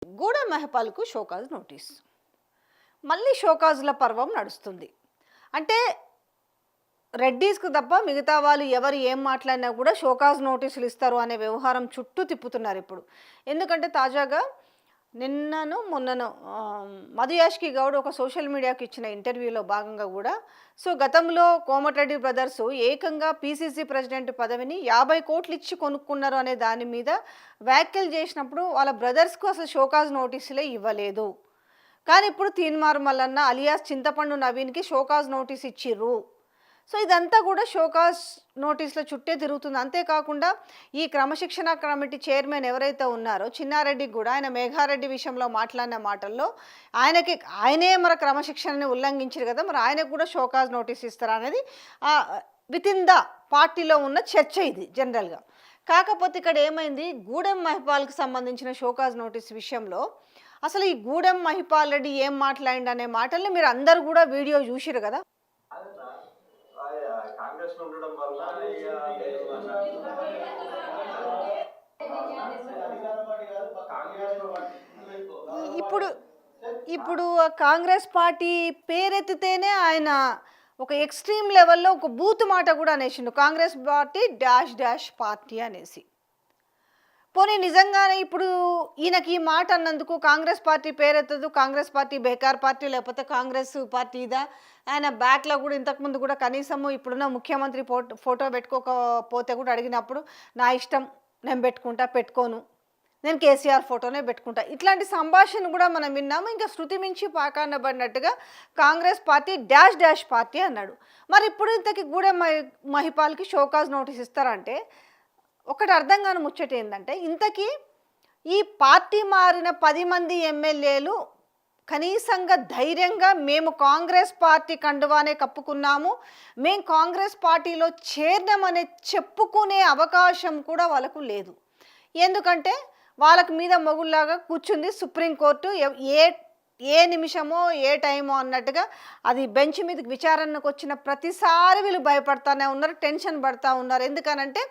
Gudem మహిపాల్‌కు show cause notice. మళ్ళీ షోకాజ్‌ల పర్వం నడుస్తుంది. అంటే రెడ్డీస్‌కు తప్ప మిగతా వాళ్ళు ఎవరు ఏం మాట్లాడినా కూడా షోకాజ్ నోటీసులు ఇస్తారు అనే వ్యవహారం చుట్టూ తిప్పుతున్నారిప్పుడు. ఎందుకంటే తాజాగా మొన్ననో మధు యాష్కి గౌడ్ ఒక సోషల్ మీడియాకి ఇచ్చిన ఇంటర్వ్యూలో భాగంగా కూడా గతంలో కోమటిరెడ్డి బ్రదర్స్ ఏకంగా పీసీసీ ప్రెసిడెంట్ పదవిని 50 కోట్లు ఇచ్చి కొనుక్కున్నారు అనే దాని మీద వ్యాఖ్యలు చేసినప్పుడు వాళ్ళ బ్రదర్స్‌కు అసలు షోకాజ్ నోటీసులే ఇవ్వలేదు. కానీ ఇప్పుడు తీన్మార్ మల్లన్న అలియాస్ చింతపండు నవీన్‌కి షోకాజ్ నోటీస్ ఇచ్చిర్రు. ఇదంతా కూడా షోకాజ్ నోటీసుల చుట్టే తిరుగుతుంది. అంతేకాకుండా ఈ క్రమశిక్షణ కమిటీ చైర్మన్ ఎవరైతే ఉన్నారో చిన్నారెడ్డికి కూడా ఆయన మేఘారెడ్డి విషయంలో మాట్లాడిన మాటల్లో ఆయనే మరి క్రమశిక్షణని ఉల్లంఘించారు కదా, మరి ఆయనకు కూడా షోకాజ్ నోటీస్ ఇస్తారా అనేది వితిన్ ద పార్టీలో ఉన్న చర్చ ఇది జనరల్గా. కాకపోతే ఇక్కడ ఏమైంది, గూడెం మహిపాల్కి సంబంధించిన షోకాజ్ నోటీస్ విషయంలో అసలు ఈ గూడెం మహిపాల్ రెడ్డి ఏం మాట్లాడిండు అనే మాటల్ని మీరు అందరు కూడా వీడియో చూసిరు కదా. కాంగ్రెస్ ఉండడం వల్ల ఇప్పుడు ఇప్పుడు కాంగ్రెస్ పార్టీ పేరెత్తితేనే ఆయన ఒక ఎక్స్ట్రీమ్ లెవెల్లో ఒక బూత్ మాట కూడా అనేసిండు, Congress party dash dash party అనేసి. పోనీ నిజంగానే ఇప్పుడు ఈయనకి ఈ మాట అన్నందుకు కాంగ్రెస్ పార్టీ పేరెత్తదు, కాంగ్రెస్ పార్టీ బేకార్ పార్టీ, లేకపోతే కాంగ్రెస్ పార్టీ ఇదా, ఆయన బ్యాక్లో కూడా ఇంతకుముందు కూడా కనీసము ఇప్పుడున్న ముఖ్యమంత్రి ఫోటో పెట్టుకోకపోతే కూడా అడిగినప్పుడు నా ఇష్టం, నేను పెట్టుకోను, నేను కేసీఆర్ ఫోటోనే పెట్టుకుంటా, ఇట్లాంటి సంభాషణ కూడా మనం విన్నాము. ఇంకా శృతి మించి పాకాన పడినట్టుగా Congress party dash dash party అన్నాడు. మరి ఇప్పుడు ఇంతకీ గూడెం మహిపాల్కి షోకాజ్ నోటీస్ ఇస్తారంటే ఒకటి అర్థం కాని ముచ్చట ఏంటంటే, ఇంతకీ ఈ పార్టీ మారిన 10 మంది ఎమ్మెల్యేలు కనీసంగా ధైర్యంగా మేము కాంగ్రెస్ పార్టీ కండువానే కప్పుకున్నాము, మేము కాంగ్రెస్ పార్టీలో చేరినామనే చెప్పుకునే అవకాశం కూడా వాళ్ళకు లేదు. ఎందుకంటే వాళ్ళకి మీద మొగుల్లాగా కూర్చుంది సుప్రీంకోర్టు. ఏ నిమిషమో ఏ టైమో అన్నట్టుగా అది బెంచ్ మీదకి విచారణకు వచ్చిన ప్రతిసారి వీళ్ళు భయపడతానే ఉన్నారు, టెన్షన్ పడతా ఉన్నారు. ఎందుకనంటే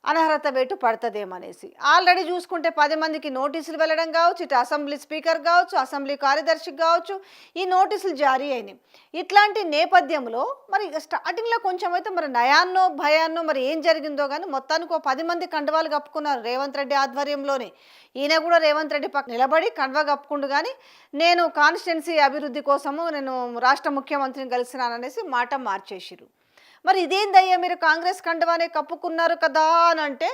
అనర్హత వేటు పడుతుందేమనేసి. ఆల్రెడీ చూసుకుంటే 10 మందికి నోటీసులు వెళ్ళడం కావచ్చు, ఇటు అసెంబ్లీ స్పీకర్ కావచ్చు, అసెంబ్లీ కార్యదర్శికి కావచ్చు, ఈ నోటీసులు జారీ అయినాయి. ఇట్లాంటి నేపథ్యంలో మరి స్టార్టింగ్లో కొంచెం అయితే మరి నయాన్నో భయాన్నో మరి ఏం జరిగిందో కానీ మొత్తానికి 10 మంది కండువాలు కప్పుకున్నారు రేవంత్ రెడ్డి ఆధ్వర్యంలోనే. ఈయన కూడా రేవంత్ రెడ్డి పక్కన నిలబడి కండువా కప్పుకుండు కానీ నేను కాన్స్టిట్యున్సీ అభివృద్ధి కోసము నేను రాష్ట్ర ముఖ్యమంత్రిని కలిసినాననేసి మాట మార్చేసిరు. మరి ఇదేందయ్యా మీరు కాంగ్రెస్ కండువానే కప్పుకున్నారు కదా అని అంటే,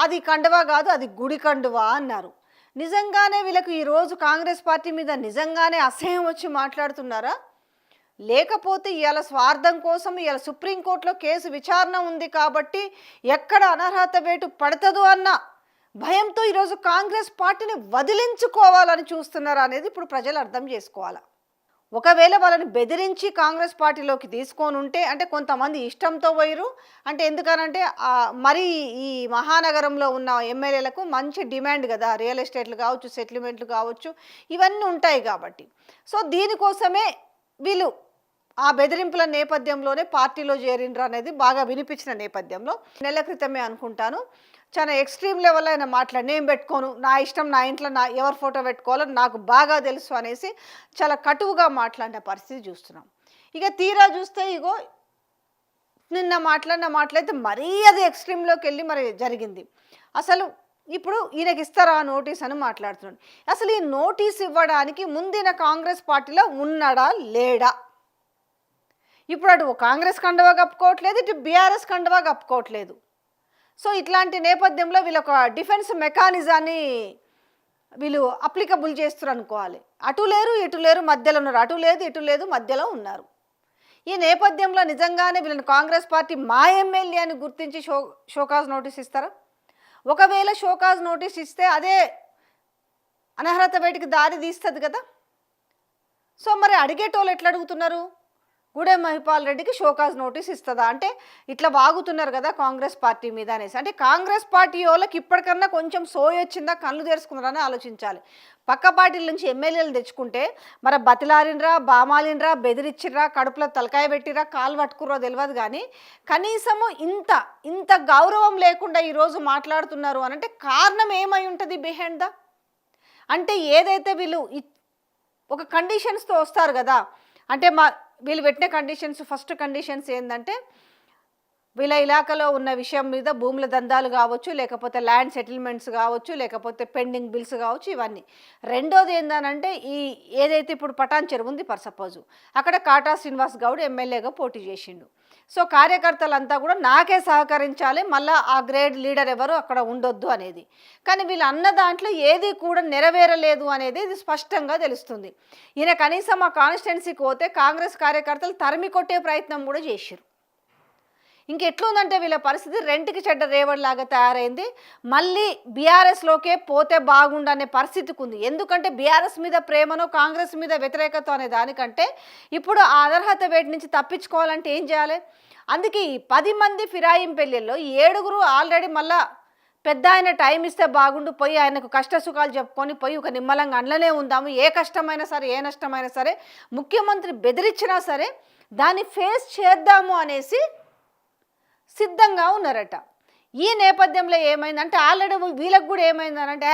అది కండువా కాదు, అది గుడి కండువా అన్నారు. నిజంగానే వీళ్ళకి ఈరోజు కాంగ్రెస్ పార్టీ మీద నిజంగానే అసహ్యం వచ్చి మాట్లాడుతున్నారా, లేకపోతే ఇవాళ స్వార్థం కోసం ఇవాళ సుప్రీంకోర్టులో కేసు విచారణ ఉంది కాబట్టి ఎక్కడ అనర్హత వేటు పడుతుందో అన్న భయంతో ఈరోజు కాంగ్రెస్ పార్టీని వదిలించుకోవాలని చూస్తున్నారా అనేది ఇప్పుడు ప్రజలు అర్థం చేసుకోవాలి. ఒకవేళ వాళ్ళని బెదిరించి కాంగ్రెస్ పార్టీలోకి తీసుకొని ఉంటే, అంటే కొంతమంది ఇష్టంతో పోయిరు, అంటే ఎందుకనంటే మరి ఈ మహానగరంలో ఉన్న ఎమ్మెల్యేలకు మంచి డిమాండ్ కదా, రియల్ ఎస్టేట్లు కావచ్చు, సెటిల్మెంట్లు కావచ్చు, ఇవన్నీ ఉంటాయి కాబట్టి. దీనికోసమే వీళ్ళు ఆ బెదిరింపుల నేపథ్యంలోనే పార్టీలో చేరిండ్రు అనేది బాగా వినిపించిన నేపథ్యంలో నెల క్రితమే అనుకుంటాను చాలా ఎక్స్ట్రీమ్ లెవెల్ అయిన మాట్లాడి, నేను పెట్టుకోను, నా ఇష్టం, నా ఇంట్లో ఎవరు ఫోటో పెట్టుకోవాలో నాకు బాగా తెలుసు అనేసి చాలా కటువుగా మాట్లాడిన పరిస్థితి చూస్తున్నాం. ఇక తీరా చూస్తే ఇగో నిన్న మాట్లాడిన మాటలైతే మరీ అది ఎక్స్ట్రీమ్లోకి వెళ్ళి మరి జరిగింది. అసలు ఇప్పుడు ఈయనకి ఇస్తారా నోటీస్ అని మాట్లాడుతున్నాడు. అసలు ఈ నోటీస్ ఇవ్వడానికి ముందిన కాంగ్రెస్ పార్టీలో ఉన్నాడా లేడా? ఇప్పుడు అటు కాంగ్రెస్ కండువా కప్పుకోవట్లేదు, ఇటు బీఆర్ఎస్ కండువా కప్పుకోవట్లేదు. ఇట్లాంటి నేపథ్యంలో వీళ్ళు ఒక డిఫెన్స్ మెకానిజాన్ని వీళ్ళు అప్లికబుల్ చేస్తారు అనుకోవాలి. అటు లేరు ఇటు లేరు, మధ్యలో ఉన్నారు, అటు లేదు ఇటు లేదు, మధ్యలో ఉన్నారు. ఈ నేపథ్యంలో నిజంగానే వీళ్ళని కాంగ్రెస్ పార్టీ మా ఎమ్మెల్యే అని గుర్తించి షోకాజ్ నోటీస్ ఇస్తారా? ఒకవేళ షోకాజ్ నోటీస్ ఇస్తే అదే అనర్హత వేటికి దారి తీస్తుంది కదా. మరి అడిగేటోళ్ళు ఎట్లా అడుగుతున్నారు, గూడెం మహిపాల్ రెడ్డికి షోకాజ్ నోటీస్ ఇస్తుందా అంటే ఇట్లా వాగుతున్నారు కదా కాంగ్రెస్ పార్టీ మీద అనేసి. అంటే కాంగ్రెస్ పార్టీ వాళ్ళకి ఇప్పటికన్నా కొంచెం సోయి వచ్చిందా, కళ్ళు తెరుచుకున్నారని ఆలోచించాలి. పక్క పార్టీల నుంచి ఎమ్మెల్యేలు తెచ్చుకుంటే మరి బతిలారినరా, బామాలినరా, బెదిరించిర్రా, కడుపులో తలకాయ పెట్టిరా, కాలు పట్టుకుర్రో తెలియదు కానీ కనీసము ఇంత గౌరవం లేకుండా ఈరోజు మాట్లాడుతున్నారు అని అంటే కారణం ఏమై ఉంటుంది బిహైండ్ ద? అంటే ఏదైతే వీళ్ళు ఒక కండిషన్స్తో వస్తారు కదా, అంటే వీళ్ళు పెట్టిన కండిషన్స్, ఫస్ట్ కండిషన్స్ ఏంటంటే వీళ్ళ ఇలాకాలో ఉన్న విషయం మీద భూముల దందాలు కావచ్చు, లేకపోతే ల్యాండ్ సెటిల్మెంట్స్ కావచ్చు, లేకపోతే పెండింగ్ బిల్స్ కావచ్చు, ఇవన్నీ. రెండోది ఏంటంటే ఏదైతే ఇప్పుడు పటాన్ చెరువు ఉంది ఫర్ సపోజ్, అక్కడ కాటా శ్రీనివాస్ గౌడ్ ఎమ్మెల్యేగా పోటీ చేసిండు. సో కార్యకర్తలంతా కూడా నాకే సహకరించాలి, మళ్ళీ ఆ గ్రేడ్ లీడర్ ఎవరు అక్కడ ఉండొద్దు అనేది. కానీ వీళ్ళు అన్న దాంట్లో ఏది కూడా నెరవేరలేదు అనేది ఇది స్పష్టంగా తెలుస్తుంది. ఈయన కనీసం ఆ కాన్స్టిట్యున్సీకి పోతే కాంగ్రెస్ కార్యకర్తలు తరిమి కొట్టే ప్రయత్నం కూడా చేశారు. ఇంకెట్లుందంటే వీళ్ళ పరిస్థితి రెంట్కి చెడ్డ రేవడిలాగా తయారైంది. మళ్ళీ బీఆర్ఎస్లోకే పోతే బాగుండనే పరిస్థితికి ఉంది. ఎందుకంటే బీఆర్ఎస్ మీద ప్రేమనో కాంగ్రెస్ మీద వ్యతిరేకత అనే దానికంటే ఇప్పుడు ఆ అనర్హత వేటి నుంచి తప్పించుకోవాలంటే ఏం చేయాలి? అందుకే ఈ 10 మంది ఫిరాయింపెళ్ళిల్లో 7గురు ఆల్రెడీ మళ్ళా పెద్ద ఆయన టైం ఇస్తే బాగుండు, పోయి ఆయనకు కష్ట సుఖాలు చెప్పుకొని పోయి ఒక నిమ్మలంగా అండ్లనే ఉందాము, ఏ కష్టమైనా సరే ఏ నష్టమైనా సరే ముఖ్యమంత్రి బెదిరించినా సరే దాన్ని ఫేస్ చేద్దాము అనేసి సిద్ధంగా ఉన్నారట. ఈ నేపథ్యంలో ఏమైందంటే ఆల్రెడీ వీళ్ళకి కూడా ఏమైందనంటే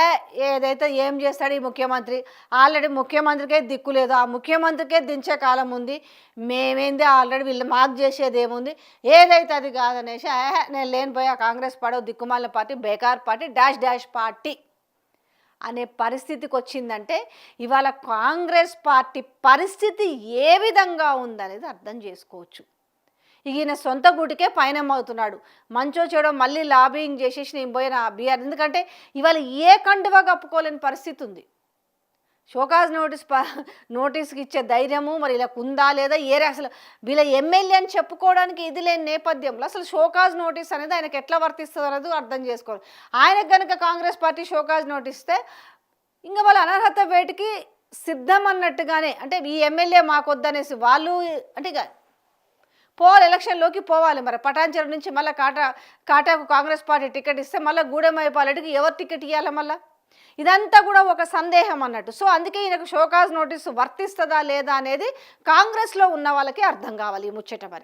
ఏదైతే ఏం చేస్తాడు ఈ ముఖ్యమంత్రి, ఆల్రెడీ ముఖ్యమంత్రికే దిక్కు లేదు, ఆ ముఖ్యమంత్రికే దించే కాలం ఉంది, మేమేంది ఆల్రెడీ వీళ్ళు మాకు చేసేది ఏముంది, ఏదైతే అది కాదనేసి నేను లేనిపోయా కాంగ్రెస్ పార్టీ దిక్కుమాల పార్టీ, బేకార్ పార్టీ, డాష్ డాష్ పార్టీ అనే పరిస్థితికి వచ్చిందంటే ఇవాళ కాంగ్రెస్ పార్టీ పరిస్థితి ఏ విధంగా ఉందనేది అర్థం చేసుకోవచ్చు. ఈయన సొంత గుడికే పయనం అవుతున్నాడు. మంచో చెడో మళ్ళీ లాబింగ్ చేసేసి నేను పోయిన బీఆర్, ఎందుకంటే ఇవాళ ఏ కండువా కప్పుకోలేని పరిస్థితి ఉంది. షోకాజ్ నోటీస్కి ఇచ్చే ధైర్యము మరి ఇలా ఉందా లేదా, అసలు వీళ్ళ ఎమ్మెల్యే అని చెప్పుకోవడానికి ఇది లేని నేపథ్యంలో అసలు షోకాజ్ నోటీస్ అనేది ఆయనకు ఎట్లా వర్తిస్తుంది అనేది అర్థం చేసుకోవాలి. ఆయనకు కనుక కాంగ్రెస్ పార్టీ షోకాజ్ నోటీస్ ఇస్తే ఇంకా వాళ్ళ అనర్హత వేటికి సిద్ధం అన్నట్టుగానే, అంటే ఈ ఎమ్మెల్యే మాకొద్దనేసి వాళ్ళు అంటే ఇక ఎలక్షన్లోకి పోవాలి. మరి పటాన్ చెరువు నుంచి మళ్ళీ కాటాకు కాంగ్రెస్ పార్టీ టికెట్ ఇస్తే మళ్ళీ గూడెంపాలెడ్డికి ఎవరు టికెట్ ఇవ్వాలి మళ్ళీ, ఇదంతా కూడా ఒక సందేహం అన్నట్టు. సో అందుకే ఈయనకు షోకాజ్ నోటీసు వర్తిస్తుందా లేదా అనేది కాంగ్రెస్లో ఉన్న వాళ్ళకి అర్థం కావాలి ఈ ముచ్చట మరి.